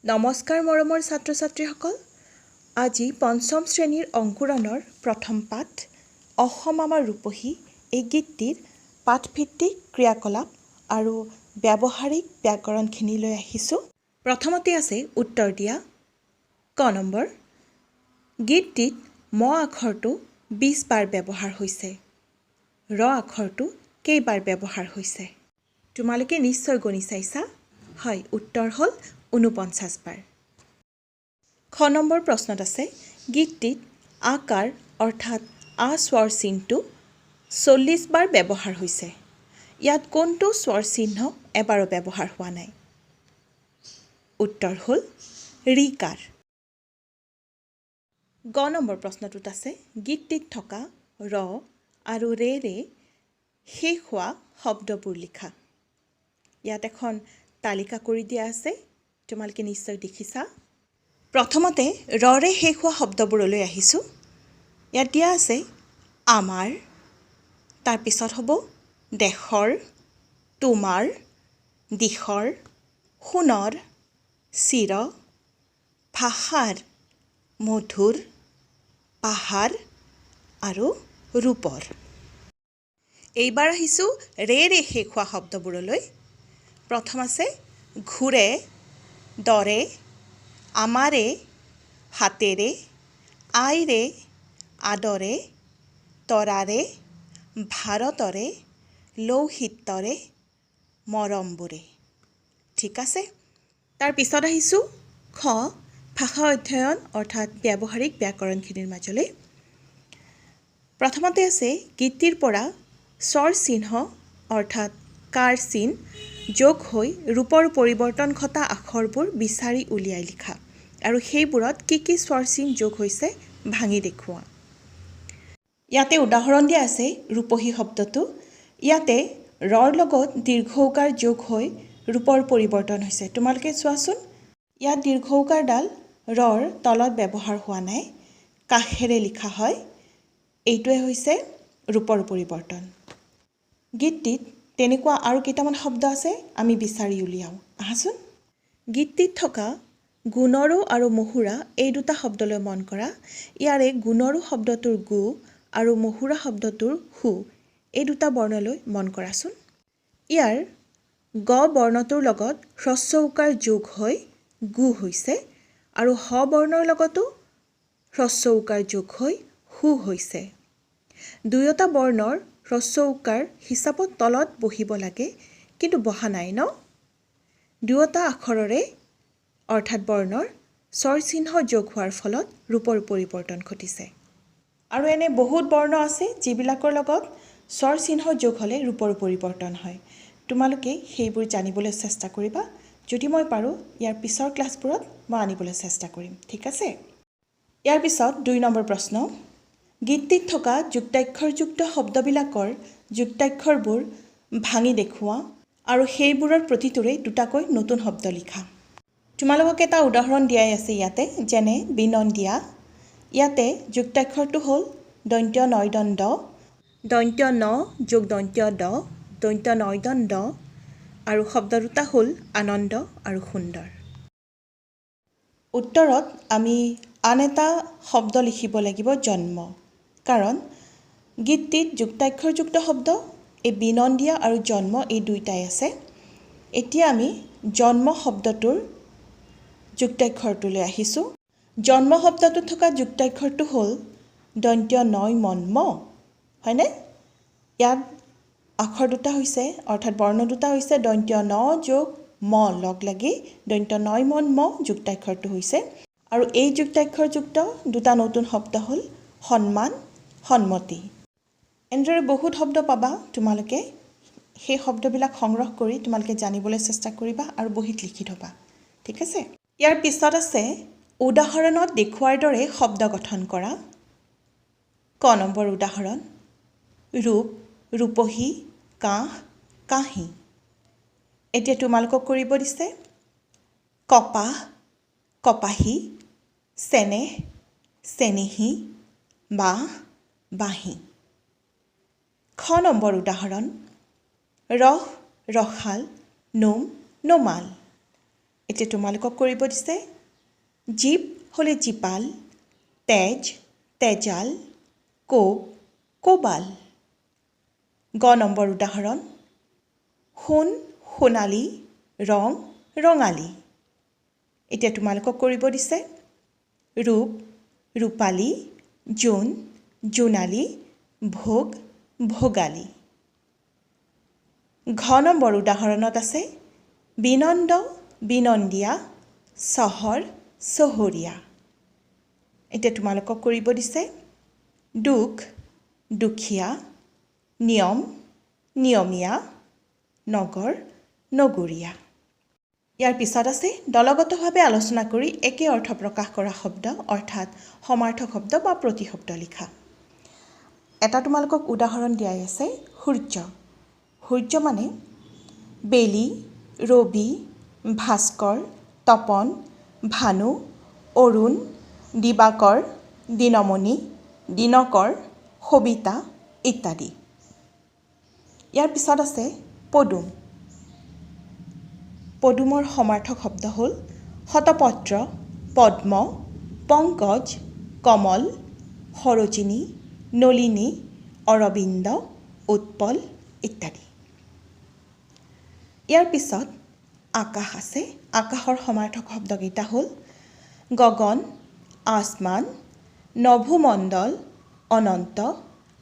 নমস্কাৰ মৰমৰ ছাত্ৰ ছাত্ৰীসকল। আজি পঞ্চম শ্ৰেণীৰ অংকুৰণৰ প্ৰথম পাঠ অসম আমাৰ ৰূপহী এই গীতটিৰ পাঠভিত্তিক ক্ৰিয়াকলাপ আৰু ব্যৱহাৰিক ব্যাকৰণখিনি লৈ আহিছোঁ। প্ৰথমতে আছে উত্তৰ দিয়া। ক নম্বৰ, গীতটিত ম আখৰটো 20 বাৰ ব্যৱহাৰ হৈছে। ৰ আখৰটো কেইবাৰ ব্যৱহাৰ হৈছে? তোমালোকে নিশ্চয় গণি চাইছা। হয়, উত্তৰ হ'ল 49 বাৰ। খ নম্বৰ প্ৰশ্নত আছে গীতটিত আকাৰ অৰ্থাৎ আ স্বৰ চিহ্নটো 40 বাৰ ব্যৱহাৰ হৈছে। ইয়াত কোনটো স্বৰ চিহ্ন এবাৰো ব্যৱহাৰ হোৱা নাই? উত্তৰ হ'ল ৰিকাৰ। গ নম্বৰ প্ৰশ্নটোত আছে গীতটিত থকা ৰ আৰু ৰেৰে শেষ হোৱা শব্দবোৰ লিখা। ইয়াত এখন তালিকা কৰি দিয়া আছে, তোমালোকে নিশ্চয় দেখিছা। প্ৰথমতে ৰে শেষ হোৱা শব্দবোৰলৈ আহিছোঁ। ইয়াত দিয়া আছে আমাৰ, তাৰপিছত হ'ব দেশৰ, তোমাৰ, দিশৰ, সোণৰ, চিৰ, ভাষাৰ, মধুৰ, পাহাৰ আৰু ৰূপৰ। এইবাৰ আহিছোঁ ৰে শেষ হোৱা শব্দবোৰলৈ। প্ৰথম আছে ঘূৰে, দৰে, আমাৰে, হাতেৰে, আইৰে, আদৰে, তৰাৰে, ভাৰতৰে, লৌহিত্যৰে, মৰমবোৰে। ঠিক আছে। তাৰপিছত আহিছোঁ খ ভাষা অধ্যয়ন অৰ্থাৎ ব্যৱহাৰিক ব্যাকৰণখিনিৰ মাজলৈ। প্ৰথমতে আছে গীতটিৰ পৰা স্বৰ চিহ্ন অৰ্থাৎ কাৰ চিন যোগ হৈ ৰূপৰ পৰিৱৰ্তন ঘটা আখৰবোৰ বিচাৰি উলিয়াই লিখা আৰু সেইবোৰত কি কি স্বৰ চিন যোগ হৈছে ভাঙি দেখুওৱা। ইয়াতে উদাহৰণ দিয়া আছে ৰূপহী শব্দটো। ইয়াতে ৰৰ লগত দীৰ্ঘ ঊকাৰ যোগ হৈ ৰূপৰ পৰিৱৰ্তন হৈছে। তোমালোকে চোৱাচোন, ইয়াত দীৰ্ঘ ঊকাৰডাল ৰৰ তলত ব্যৱহাৰ হোৱা নাই, কাষেৰে লিখা হয়। এইটোৱে হৈছে ৰূপৰ পৰিৱৰ্তন। গীতটিত তেনেকুৱা আৰু কেইটামান শব্দ আছে, আমি বিচাৰি উলিয়াওঁ। আহাচোন। গীতটিত থকা গুণৰো আৰু মহুৰা এই দুটা শব্দলৈ মন কৰা। ইয়াৰে গুণৰো শব্দটোৰ গু আৰু মহুৰা শব্দটোৰ হু এই দুটা বৰ্ণলৈ মন কৰাচোন। ইয়াৰ গ বৰ্ণটোৰ লগত হ্ৰস্ব ঊকাৰ যোগ হৈ গু হৈছে আৰু হ বৰ্ণৰ লগতো হ্ৰস্ব ঊকাৰ যোগ হৈ হু হৈছে। দুয়োটা বৰ্ণৰ হ্ৰস্ব ঊকাৰ হিচাপত তলত বহিব লাগে, কিন্তু বহা নাই ন? দুয়োটা আখৰৰে অৰ্থাৎ বৰ্ণৰ স্বৰ চিহ্ন যোগ হোৱাৰ ফলত ৰূপৰ পৰিৱৰ্তন ঘটিছে। আৰু এনে বহুত বৰ্ণ আছে যিবিলাকৰ লগত স্বৰ চিহ্ন যোগ হ'লে ৰূপৰ পৰিৱৰ্তন হয়। তোমালোকে সেইবোৰ জানিবলৈ চেষ্টা কৰিবা। যদি মই পাৰোঁ ইয়াৰ পিছৰ ক্লাছবোৰত মই আনিবলৈ চেষ্টা কৰিম। ঠিক আছে। ইয়াৰ পিছত 2 নম্বৰ প্ৰশ্ন। গীতটিত থকা যুক্তাক্ষৰযুক্ত শব্দবিলাকৰ যুক্তাক্ষৰবোৰ ভাঙি দেখুওৱা আৰু সেইবোৰৰ প্ৰতিটোৰে দুটাকৈ নতুন শব্দ লিখা। তোমালোকক এটা উদাহৰণ দিয়াই আছে ইয়াতে, যেনে বিনন্দীয়া। ইয়াতে যুক্তাক্ষৰটো হ'ল দন্ত্য নয়দন দ, দন্ত্য ন যোগ দন্ত্য দ, দন্ত্য নয়দন দ আৰু শব্দ দুটা হ'ল আনন্দ আৰু সুন্দৰ। উত্তৰত আমি আন এটা শব্দ লিখিব লাগিব জন্ম, কাৰণ গীতটিত যুক্তাক্ষৰযুক্ত শব্দ এই বিনন্দীয়া আৰু জন্ম এই দুইটাই আছে। এতিয়া আমি জন্ম শব্দটোৰ যুক্তাক্ষৰটোলৈ আহিছোঁ। জন্ম শব্দটোত থকা যুক্তাক্ষৰটো হ'ল দন্ত্য নয় মন ম, হয়নে? ইয়াত আখৰ দুটা হৈছে অৰ্থাৎ বৰ্ণ দুটা হৈছে দন্ত্য ন যোগ ম লগ লাগি দন্ত্য নয় মন ম যুক্তাক্ষৰটো হৈছে। আৰু এই যুক্তাক্ষৰযুক্ত দুটা নতুন শব্দ হ'ল সন্মান, সন্মতি। এনেদৰে বহুত শব্দ পাবা তোমালোকে। সেই শব্দবিলাক সংগ্ৰহ কৰি তোমালোকে জানিবলৈ চেষ্টা কৰিবা আৰু বহীত লিখি থ'বা। ঠিক আছে। ইয়াৰ পিছত আছে উদাহৰণত দেখুওৱাৰ দৰে শব্দ গঠন কৰা। ক নম্বৰ উদাহৰণ, ৰূপ, ৰূপহী, কাঁহ, কাঁহী। এতিয়া তোমালোকক কৰিব দিছে কপাহ, কপাহী, চেনেহ, চেনেহী, বাঁহ, বাঁহী। খ নম্বৰ উদাহৰণ, ৰস, ৰসাল, নোম, নোমাল। এতিয়া তোমালোকক কৰিব দিছে জীপ হ'লে জীপাল, তেজ তেজাল, কোব কোবাল। গ নম্বৰ উদাহৰণ সোণ সোণালী, ৰং ৰঙালী। এতিয়া তোমালোকক কৰিব দিছে ৰূপ ৰূপালী, জোন জোনালী, ভোগ ভোগালী। ঘ নম্বৰ উদাহৰণত আছে বিনন্দ বিনন্দীয়া, চহৰ চহৰীয়া। এতিয়া তোমালোকক কৰিব দিছে দুখ দুখীয়া, নিয়ম নিয়মীয়া, নগৰ নগৰীয়া। ইয়াৰ পিছত আছে দলগতভাৱে আলোচনা কৰি একে অৰ্থ প্ৰকাশ কৰা শব্দ অৰ্থাৎ সমাৰ্থক শব্দ বা প্ৰতিশব্দ লিখা। এটা তোমালোকক উদাহৰণ দিয়াই আছে সূৰ্য। সূৰ্য মানে বেলি, ৰবি, ভাস্কৰ, তপন, ভানু, অৰুণ, দিবাকৰ, দিনমণি, দিনকৰ, সবিতা ইত্যাদি। ইয়াৰ পিছত আছে পদুম। পদুমৰ সমাৰ্থক শব্দ হ'ল শতপত্ৰ, পদ্ম, পংকজ, কমল, সৰোজিনী, নলিনী, অৰবিন্দ, উৎপল ইত্যাদি। ইয়াৰ পিছত আকাশ আছে। আকাশৰ সমাৰ্থক শব্দকেইটা হ'ল গগন, আসমান, নভোমণ্ডল, অনন্ত,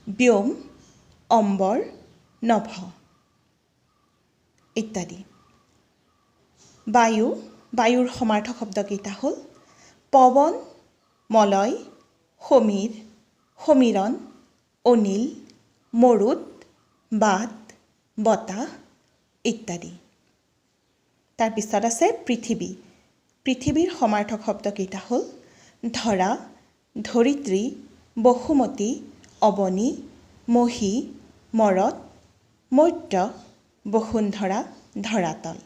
ব্যোম, অম্বৰ, নভ ইত্যাদি। বায়ু। বায়ুৰ সমাৰ্থক শব্দকেইটা হ'ল পৱন, মলয়, সমীৰ, সমীৰণ, অনিল, মৰুত, বাত, বতাহ ইত্যাদি। তাৰপিছত আছে পৃথিৱী। পৃথিৱীৰ সমাৰ্থক শব্দকেইটা হ'ল ধৰা, ধৰিত্ৰী, বসুমতী, অৱনী, মহী, মৰত, মৰ্ত্য, বসুন্ধৰা, ধৰাতল।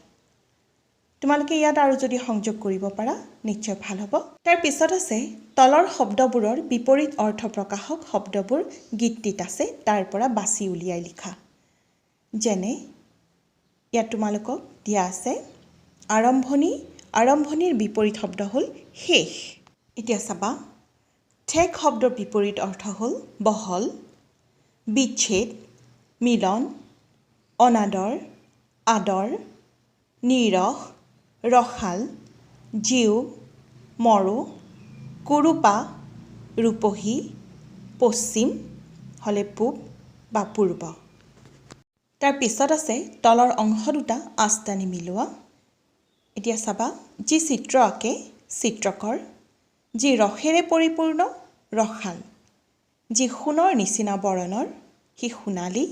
তোমালোকে ইয়াত আৰু যদি সংযোগ কৰিব পাৰা নিশ্চয় ভাল হ'ব। তাৰ পিছত আছে তলৰ শব্দবোৰৰ বিপৰীত অৰ্থ প্ৰকাশক শব্দবোৰ গীতটিত আছে, তাৰ পৰা বাছি উলিয়াই লিখা। যেনে ইয়াত তোমালোকক দিয়া আছে আৰম্ভণি। আৰম্ভণিৰ বিপৰীত শব্দ হ'ল শেষ। এতিয়া চাবা ঠেক শব্দৰ বিপৰীত অৰ্থ হ'ল বহল, বিচ্ছেদ, মিলন, অনাদৰ, আদৰ, নিৰস, ৰসাল, জীৱ, মৰো, কুৰূপা, ৰূপহী, পশ্চিম হ'লে পূব বা পূৰ্ব। তাৰ পিছত আছে তলৰ অংশ দুটা আস্তানি মিলোৱা। এতিয়া চাবা যি চিত্ৰ আঁকে চিত্ৰকৰ, যি ৰসেৰে পৰিপূৰ্ণ ৰসাল, যি সোণৰ নিচিনা বৰণৰ সি সোণালী,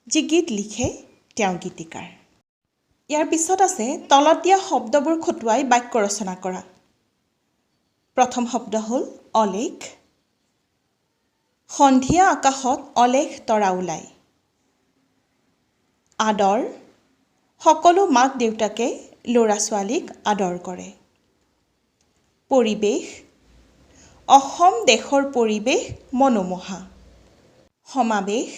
যি গীত লিখে তেওঁ গীতিকাৰ। ইয়াৰ পিছত আছে তলত দিয়া শব্দবোৰ খটুৱাই বাক্য ৰচনা কৰা। প্ৰথম শব্দ হ'ল অলেখ। সন্ধিয়া আকাশত অলেখ তৰা ওলায়। আদৰ। সকলো মাক দেউতাকে ল'ৰা ছোৱালীক আদৰ কৰে। পৰিৱেশ। অসম দেশৰ পৰিৱেশ মনোমোহা। সমাৱেশ।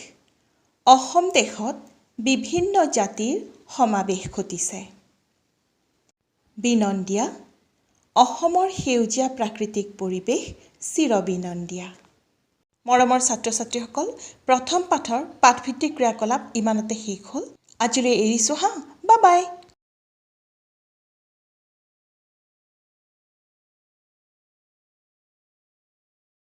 অসম দেশত বিভিন্ন জাতিৰ সমাৱেশ ঘটিছে। বিনন্দীয়া। অসমৰ সেউজীয়া প্ৰাকৃতিক পৰিৱেশ চিৰবিনন্দীয়া। মৰমৰ ছাত্ৰ ছাত্ৰীসকল, প্ৰথম পাঠৰ পাঠভিত্তিক ক্ৰিয়াকলাপ ইমানতে শেষ হ'ল। আজিলৈ এৰিছোঁ হা, বাই বাই।